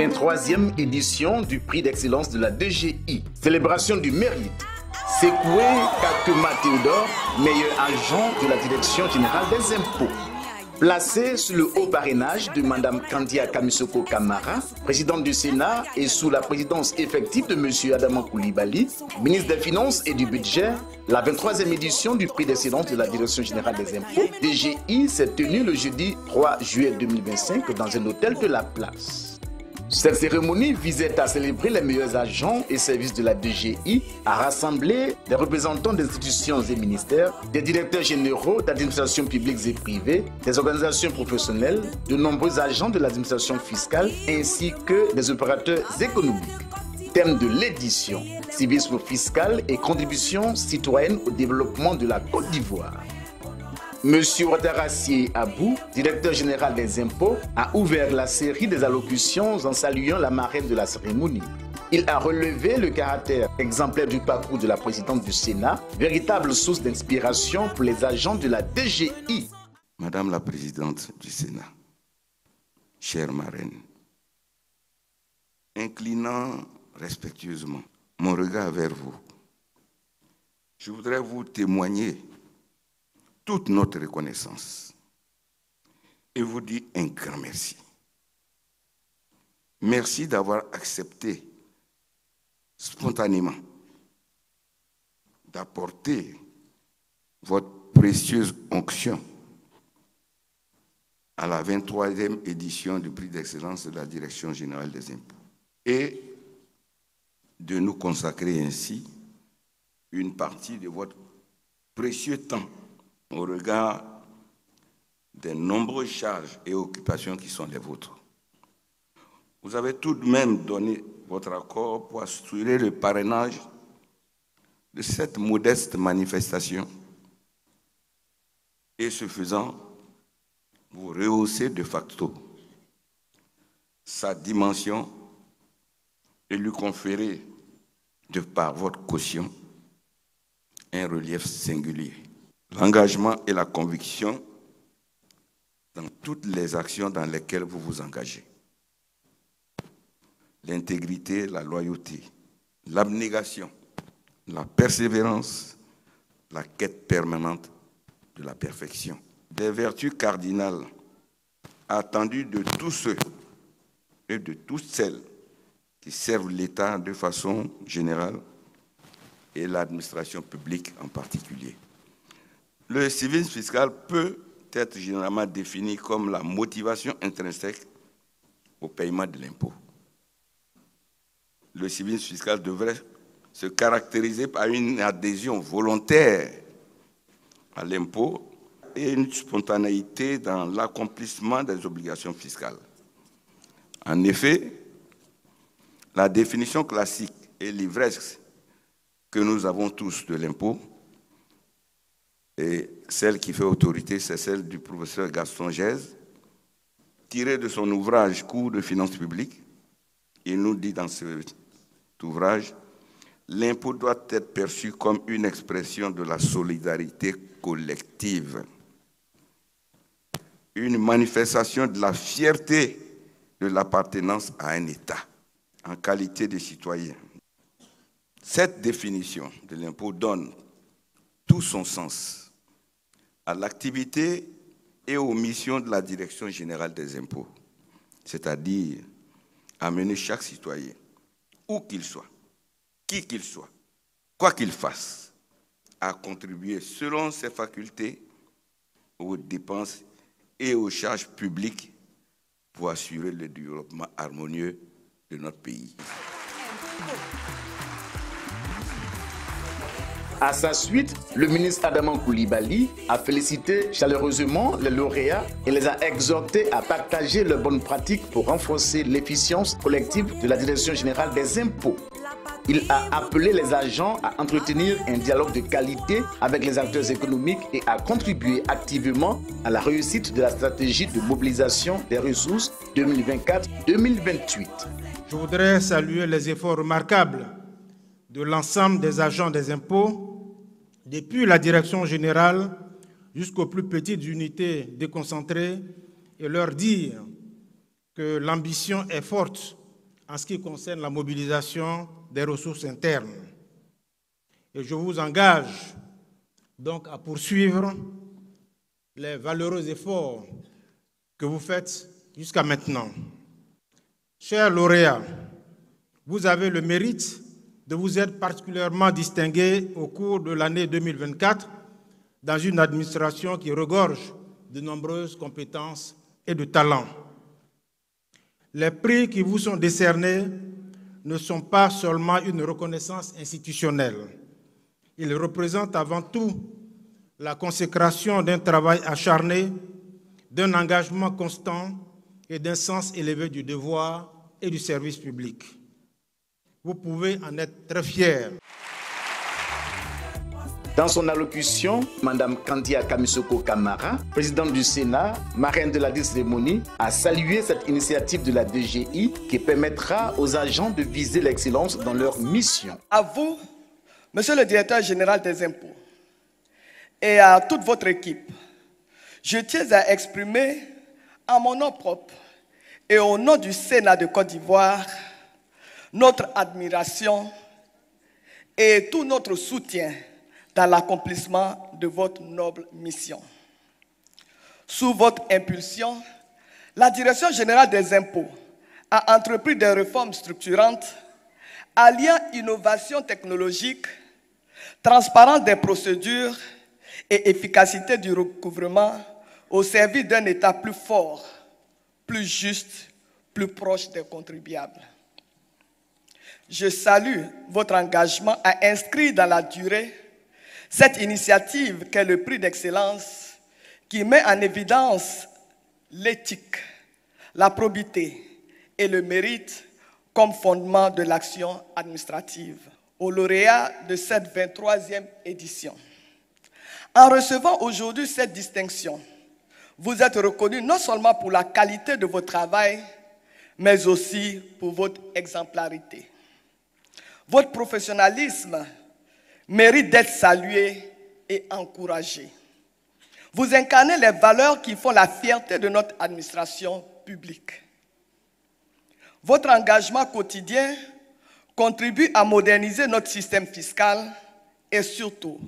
23e édition du prix d'excellence de la DGI. Célébration du mérite. Sekoué Kakema Théodore, meilleur agent de la Direction générale des impôts. Placé sous le haut parrainage de Mme Kandia Kamisoko Kamara, présidente du Sénat, et sous la présidence effective de M. Adama Koulibaly, ministre des Finances et du Budget, la 23e édition du prix d'excellence de la Direction générale des impôts, DGI, s'est tenue le jeudi 3 juillet 2025 dans un hôtel de la place. Cette cérémonie visait à célébrer les meilleurs agents et services de la DGI, à rassembler des représentants des institutions et ministères, des directeurs généraux d'administrations publiques et privées, des organisations professionnelles, de nombreux agents de l'administration fiscale ainsi que des opérateurs économiques. Thème de l'édition, civisme fiscal et contribution citoyenne au développement de la Côte d'Ivoire. Monsieur Ouattarassié Abou, directeur général des impôts, a ouvert la série des allocutions en saluant la marraine de la cérémonie. Il a relevé le caractère exemplaire du parcours de la présidente du Sénat, véritable source d'inspiration pour les agents de la DGI. Madame la présidente du Sénat, chère marraine, inclinant respectueusement mon regard vers vous, je voudrais vous témoigner toute notre reconnaissance et vous dire un grand merci. Merci d'avoir accepté spontanément d'apporter votre précieuse onction à la 23e édition du prix d'excellence de la Direction générale des impôts et de nous consacrer ainsi une partie de votre précieux temps au regard des nombreuses charges et occupations qui sont les vôtres. Vous avez tout de même donné votre accord pour assurer le parrainage de cette modeste manifestation et ce faisant, vous rehaussez de facto sa dimension et lui conférer, de par votre caution, un relief singulier. L'engagement et la conviction dans toutes les actions dans lesquelles vous vous engagez. L'intégrité, la loyauté, l'abnégation, la persévérance, la quête permanente de la perfection. Des vertus cardinales attendues de tous ceux et de toutes celles qui servent l'État de façon générale et l'administration publique en particulier. Le civisme fiscal peut être généralement défini comme la motivation intrinsèque au paiement de l'impôt. Le civisme fiscal devrait se caractériser par une adhésion volontaire à l'impôt et une spontanéité dans l'accomplissement des obligations fiscales. En effet, la définition classique et l'ivresse que nous avons tous de l'impôt, et celle qui fait autorité, c'est celle du professeur Gaston Gèze, tirée de son ouvrage « Cours de finances publiques ». Il nous dit dans cet ouvrage, l'impôt doit être perçu comme une expression de la solidarité collective, une manifestation de la fierté de l'appartenance à un État en qualité de citoyen. Cette définition de l'impôt donne tout son sens à l'activité et aux missions de la Direction générale des impôts, c'est-à-dire amener chaque citoyen, où qu'il soit, qui qu'il soit, quoi qu'il fasse, à contribuer selon ses facultés aux dépenses et aux charges publiques pour assurer le développement harmonieux de notre pays. À sa suite, le ministre Adama Koulibaly a félicité chaleureusement les lauréats et les a exhortés à partager leurs bonnes pratiques pour renforcer l'efficience collective de la Direction générale des impôts. Il a appelé les agents à entretenir un dialogue de qualité avec les acteurs économiques et à contribuer activement à la réussite de la stratégie de mobilisation des ressources 2024-2028. Je voudrais saluer les efforts remarquables de l'ensemble des agents des impôts, depuis la direction générale jusqu'aux plus petites unités déconcentrées, et leur dire que l'ambition est forte en ce qui concerne la mobilisation des ressources internes. Et je vous engage donc à poursuivre les valeureux efforts que vous faites jusqu'à maintenant. Chers lauréats, vous avez le mérite de vous être particulièrement distingués au cours de l'année 2024 dans une administration qui regorge de nombreuses compétences et de talents. Les prix qui vous sont décernés ne sont pas seulement une reconnaissance institutionnelle. Ils représentent avant tout la consécration d'un travail acharné, d'un engagement constant et d'un sens élevé du devoir et du service public. Vous pouvez en être très fiers. Dans son allocution, Mme Kandia Kamisoko Kamara, présidente du Sénat, marraine de la cérémonie, a salué cette initiative de la DGI qui permettra aux agents de viser l'excellence dans leur mission. À vous, Monsieur le Directeur général des impôts, et à toute votre équipe, je tiens à exprimer en mon nom propre et au nom du Sénat de Côte d'Ivoire notre admiration et tout notre soutien dans l'accomplissement de votre noble mission. Sous votre impulsion, la Direction générale des impôts a entrepris des réformes structurantes alliant innovation technologique, transparence des procédures et efficacité du recouvrement au service d'un État plus fort, plus juste, plus proche des contribuables. Je salue votre engagement à inscrire dans la durée cette initiative qu'est le prix d'excellence qui met en évidence l'éthique, la probité et le mérite comme fondement de l'action administrative. Aux lauréats de cette 23e édition. En recevant aujourd'hui cette distinction, vous êtes reconnus non seulement pour la qualité de votre travail, mais aussi pour votre exemplarité. Votre professionnalisme mérite d'être salué et encouragé. Vous incarnez les valeurs qui font la fierté de notre administration publique. Votre engagement quotidien contribue à moderniser notre système fiscal et surtout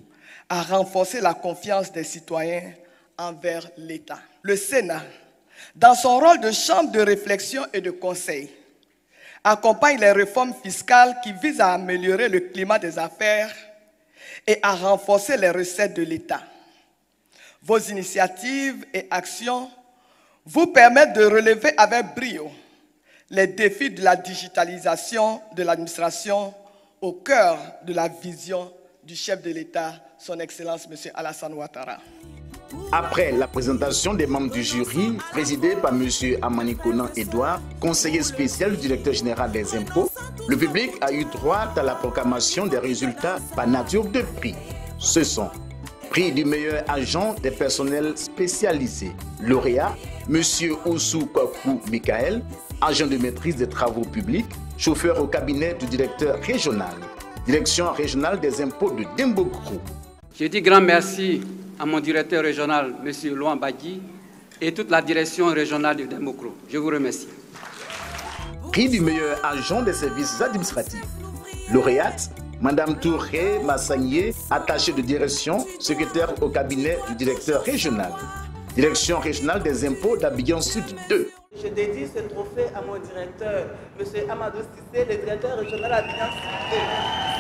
à renforcer la confiance des citoyens envers l'État. Le Sénat, dans son rôle de chambre de réflexion et de conseil, accompagne les réformes fiscales qui visent à améliorer le climat des affaires et à renforcer les recettes de l'État. Vos initiatives et actions vous permettent de relever avec brio les défis de la digitalisation de l'administration au cœur de la vision du chef de l'État, son Excellence M. Alassane Ouattara. Après la présentation des membres du jury, présidé par M. Amani Konan Edouard, conseiller spécial du directeur général des impôts, le public a eu droit à la proclamation des résultats par nature de prix. Ce sont prix du meilleur agent des personnels spécialisés, lauréat M. Oussou Kwaku Mikael, agent de maîtrise des travaux publics, chauffeur au cabinet du directeur régional, direction régionale des impôts de Dembourou. Je dis grand merci à mon directeur régional, M. Louan Badji, et toute la direction régionale de Dembourou. Je vous remercie. Prix du meilleur agent des services administratifs, lauréate Madame Touré Massagnier, attachée de direction, secrétaire au cabinet du directeur régional, direction régionale des impôts d'Abidjan Sud 2. Je dédie ce trophée à mon directeur, M. Amadou Sissé, le directeur régional d'Abidjan Sud 2.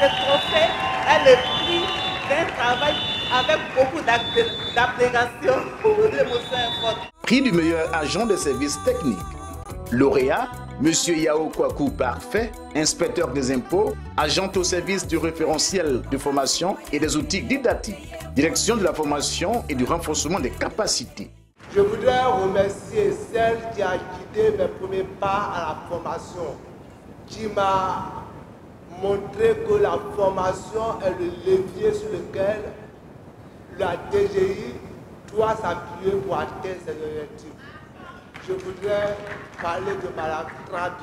Ce trophée est le prix d'un travail avec beaucoup d'abnégation pour l'émotion forte. Prix du meilleur agent de services techniques, lauréat M. Yao Kwaku Parfait, inspecteur des impôts, agent au service du référentiel de formation et des outils didactiques, direction de la formation et du renforcement des capacités. Je voudrais remercier celle qui a guidé mes premiers pas à la formation, qui m'a montré que la formation est le levier sur lequel la DGI doit s'appuyer pour atteindre ses objectifs. Je voudrais parler de Mme Trabi.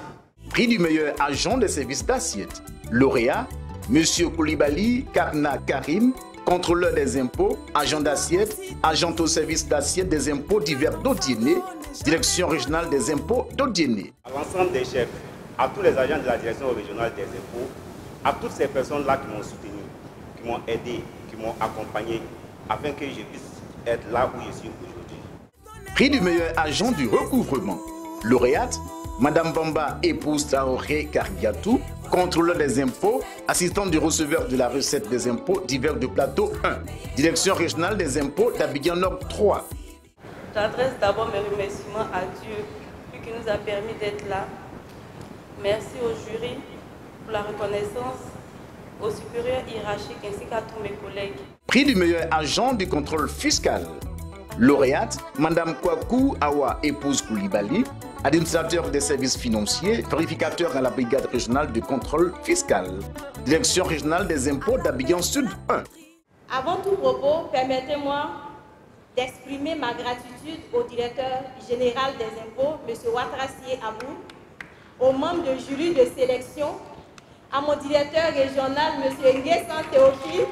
Prix du meilleur agent des services d'assiette, lauréat M. Koulibaly Karna Karim, contrôleur des impôts, agent d'assiette, agent au service d'assiette des impôts divers d'Odiéné, direction régionale des impôts d'Odiéné. À l'ensemble des chefs, à tous les agents de la direction régionale des impôts, à toutes ces personnes-là qui m'ont soutenu, qui m'ont aidé, qui m'ont accompagné, afin que je puisse être là où je suis aujourd'hui. Prix du meilleur agent du recouvrement. Lauréate, Madame Bamba, épouse Traoré Karigatou, contrôleur des impôts, assistante du receveur de la recette des impôts divers de plateau 1, direction régionale des impôts d'Abidjan Nord 3. J'adresse d'abord mes remerciements à Dieu, lui qui nous a permis d'être là. Merci au jury pour la reconnaissance, aux supérieurs hiérarchiques ainsi qu'à tous mes collègues. Prix du meilleur agent du contrôle fiscal. Lauréate, Madame Kwaku Awa, épouse Koulibaly, administrateur des services financiers, vérificateur à la brigade régionale de contrôle fiscal, direction régionale des impôts d'Abidjan Sud 1. Avant tout propos, permettez-moi d'exprimer ma gratitude au directeur général des impôts, M. Ouattara Abou, aux membres du jury de sélection, à mon directeur régional, M. Nguessan Théophile.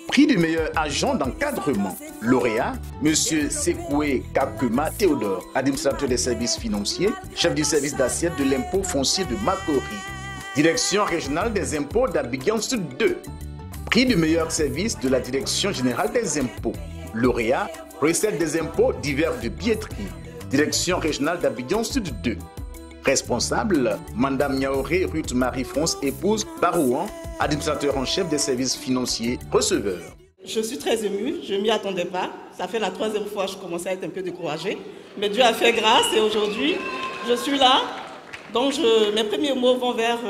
Prix du meilleur agent d'encadrement. Lauréat, M. Sekoué Kakema Théodore, administrateur des services financiers, chef du service d'assiette de l'impôt foncier de Makori. Direction régionale des impôts d'Abidjan Sud 2. Prix du meilleur service de la Direction générale des impôts. Lauréat, recette des impôts divers de billetterie. Direction régionale d'Abidjan Sud 2. Responsable, Madame Niaoré Ruth Marie-France, épouse Barouan, administrateur en chef des services financiers, receveur. Je suis très émue, je ne m'y attendais pas. Ça fait la 3e fois que je commençais à être un peu découragée. Mais Dieu a fait grâce et aujourd'hui, je suis là. Donc mes premiers mots vont vers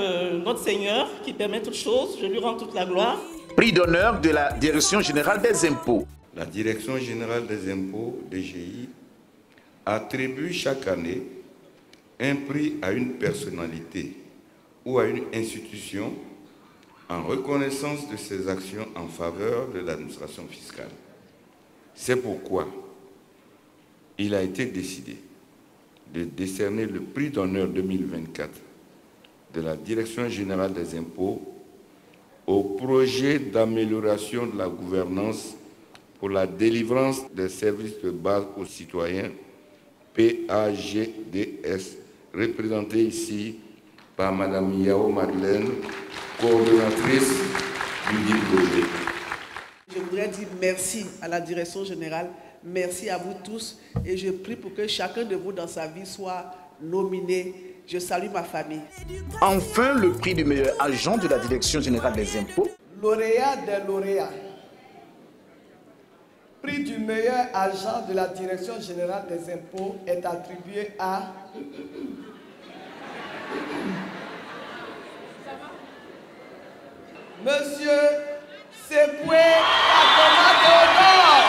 notre Seigneur qui permet toutes choses. Je lui rends toute la gloire. Prix d'honneur de la Direction générale des impôts. La Direction générale des impôts, DGI, attribue chaque année un prix à une personnalité ou à une institution en reconnaissance de ses actions en faveur de l'administration fiscale. C'est pourquoi il a été décidé de décerner le prix d'honneur 2024 de la Direction générale des impôts au projet d'amélioration de la gouvernance pour la délivrance des services de base aux citoyens, PAGDS, représenté ici par Mme Yao Madeleine, coordonnatrice du dit projet. Je voudrais dire merci à la direction générale, merci à vous tous et je prie pour que chacun de vous dans sa vie soit nominé. Je salue ma famille. Enfin, le prix du meilleur agent de la Direction générale des impôts. Lauréat des lauréats. Prix du meilleur agent de la Direction générale des impôts est attribué à Monsieur Sekoué Kakema Théodore.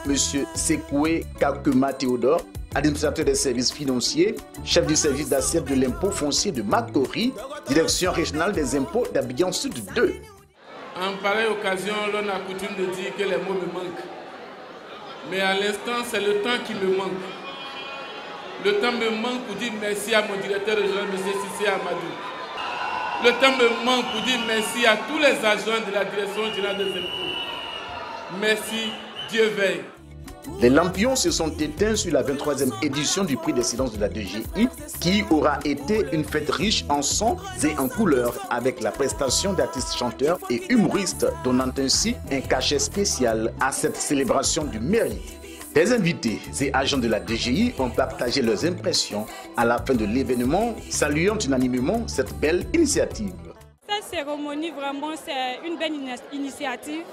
Monsieur Sekoué Kakema Théodore, administrateur des services financiers, chef du service d'assiette de l'impôt foncier de Makori, direction régionale des impôts d'Abidjan Sud 2. En pareille occasion, l'on a coutume de dire que les mots me manquent. Mais à l'instant, c'est le temps qui me manque. Le temps me manque pour dire merci à mon directeur régional, M. Sissé Amadou. Le temps me manque pour dire merci à tous les agents de la direction générale des impôts. Merci, Dieu veille. Les lampions se sont éteints sur la 23e édition du prix d'excellence de la DGI, qui aura été une fête riche en sons et en couleurs, avec la prestation d'artistes chanteurs et humoristes, donnant ainsi un cachet spécial à cette célébration du mérite. Les invités et agents de la DGI ont partagé leurs impressions à la fin de l'événement, saluant unanimement cette belle initiative. Cette cérémonie, vraiment, c'est une belle initiative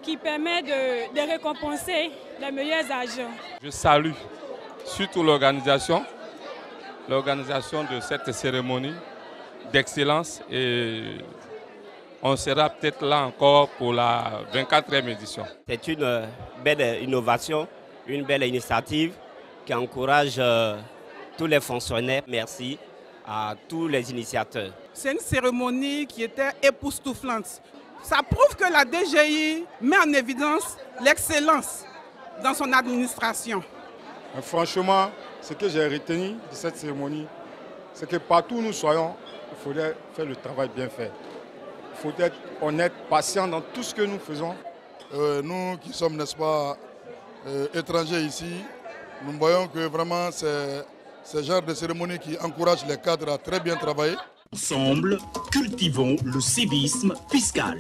qui permet de récompenser les meilleurs agents. Je salue surtout l'organisation de cette cérémonie d'excellence et on sera peut-être là encore pour la 24e édition. C'est une belle innovation, une belle initiative qui encourage tous les fonctionnaires. Merci à tous les initiateurs. C'est une cérémonie qui était époustouflante. Ça prouve que la DGI met en évidence l'excellence dans son administration. Franchement, ce que j'ai retenu de cette cérémonie, c'est que partout où nous soyons, il faudrait faire le travail bien fait. Il faut être honnête, patient dans tout ce que nous faisons. Nous qui sommes, n'est-ce pas, étrangers ici, nous voyons que vraiment c'est ce genre de cérémonie qui encourage les cadres à très bien travailler. Ensemble, cultivons le civisme fiscal.